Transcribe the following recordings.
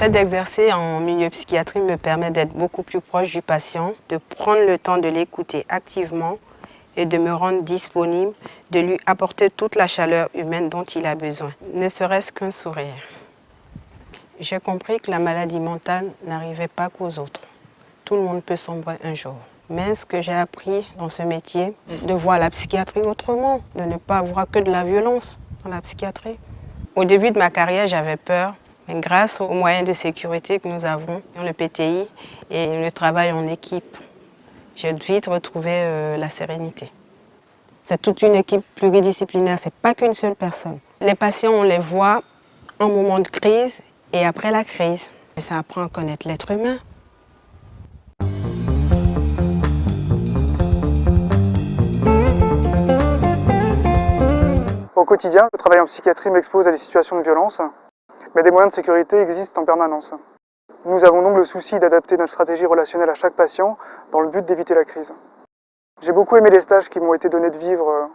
fait d'exercer en milieu psychiatrique me permet d'être beaucoup plus proche du patient, de prendre le temps de l'écouter activement et de me rendre disponible, de lui apporter toute la chaleur humaine dont il a besoin, ne serait-ce qu'un sourire. J'ai compris que la maladie mentale n'arrivait pas qu'aux autres. Tout le monde peut sombrer un jour. Mais ce que j'ai appris dans ce métier, c'est de voir la psychiatrie autrement, de ne pas voir que de la violence dans la psychiatrie. Au début de ma carrière, j'avais peur, mais grâce aux moyens de sécurité que nous avons, le PTI et le travail en équipe, j'ai vite retrouvé la sérénité. C'est toute une équipe pluridisciplinaire, ce n'est pas qu'une seule personne. Les patients, on les voit en moment de crise et après la crise. Et ça apprend à connaître l'être humain. Au quotidien, le travail en psychiatrie m'expose à des situations de violence, mais des moyens de sécurité existent en permanence. Nous avons donc le souci d'adapter notre stratégie relationnelle à chaque patient dans le but d'éviter la crise. J'ai beaucoup aimé les stages qui m'ont été donnés de vivre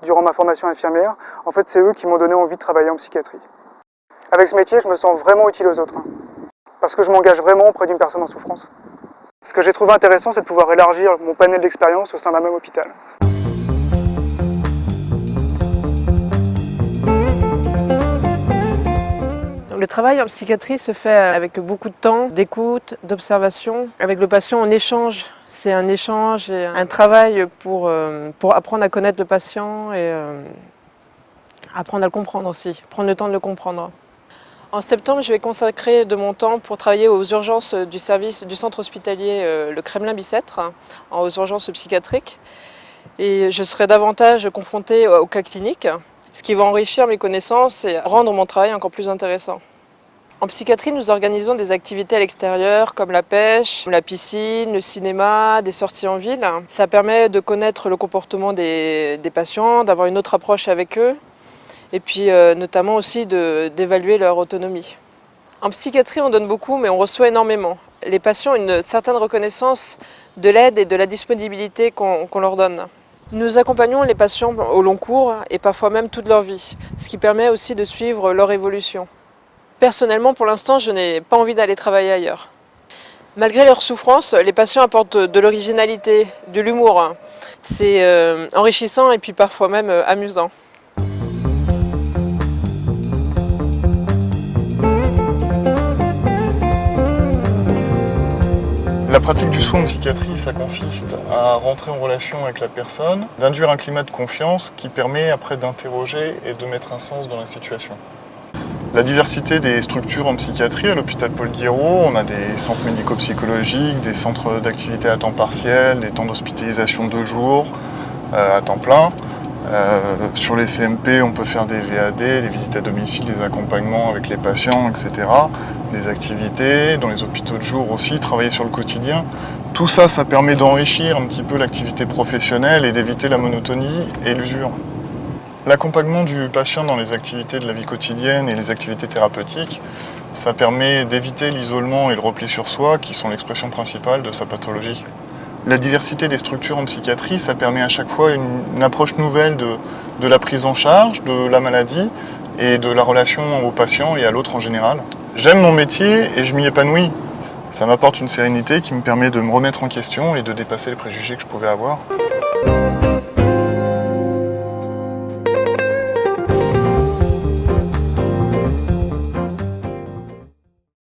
durant ma formation infirmière. En fait, c'est eux qui m'ont donné envie de travailler en psychiatrie. Avec ce métier, je me sens vraiment utile aux autres, parce que je m'engage vraiment auprès d'une personne en souffrance. Ce que j'ai trouvé intéressant, c'est de pouvoir élargir mon panel d'expérience au sein d'un même hôpital. Le travail en psychiatrie se fait avec beaucoup de temps, d'écoute, d'observation. Avec le patient, on échange. C'est un échange et un travail pour apprendre à connaître le patient et apprendre à le comprendre aussi, prendre le temps de le comprendre. En septembre, je vais consacrer de mon temps pour travailler aux urgences du service du centre hospitalier le Kremlin-Bicêtre, aux urgences psychiatriques. Et je serai davantage confrontée aux cas cliniques, ce qui va enrichir mes connaissances et rendre mon travail encore plus intéressant. En psychiatrie, nous organisons des activités à l'extérieur comme la pêche, la piscine, le cinéma, des sorties en ville. Ça permet de connaître le comportement des patients, d'avoir une autre approche avec eux et puis notamment aussi d'évaluer leur autonomie. En psychiatrie, on donne beaucoup mais on reçoit énormément. Les patients ont une certaine reconnaissance de l'aide et de la disponibilité qu'on leur donne. Nous accompagnons les patients au long cours et parfois même toute leur vie, ce qui permet aussi de suivre leur évolution. Personnellement, pour l'instant, je n'ai pas envie d'aller travailler ailleurs. Malgré leur souffrance, les patients apportent de l'originalité, de l'humour. C'est enrichissant et puis parfois même amusant. La pratique du soin en psychiatrie, ça consiste à rentrer en relation avec la personne, d'induire un climat de confiance qui permet après d'interroger et de mettre un sens dans la situation. La diversité des structures en psychiatrie, à l'hôpital Paul Guiraud, on a des centres médico-psychologiques, des centres d'activité à temps partiel, des temps d'hospitalisation de 2 jours à temps plein. Sur les CMP, on peut faire des VAD, des visites à domicile, des accompagnements avec les patients, etc. Des activités, dans les hôpitaux de jour aussi, travailler sur le quotidien. Tout ça, ça permet d'enrichir un petit peu l'activité professionnelle et d'éviter la monotonie et l'usure. L'accompagnement du patient dans les activités de la vie quotidienne et les activités thérapeutiques, ça permet d'éviter l'isolement et le repli sur soi qui sont l'expression principale de sa pathologie. La diversité des structures en psychiatrie, ça permet à chaque fois une approche nouvelle de la prise en charge, de la maladie et de la relation au patient et à l'autre en général. J'aime mon métier et je m'y épanouis. Ça m'apporte une sérénité qui me permet de me remettre en question et de dépasser les préjugés que je pouvais avoir.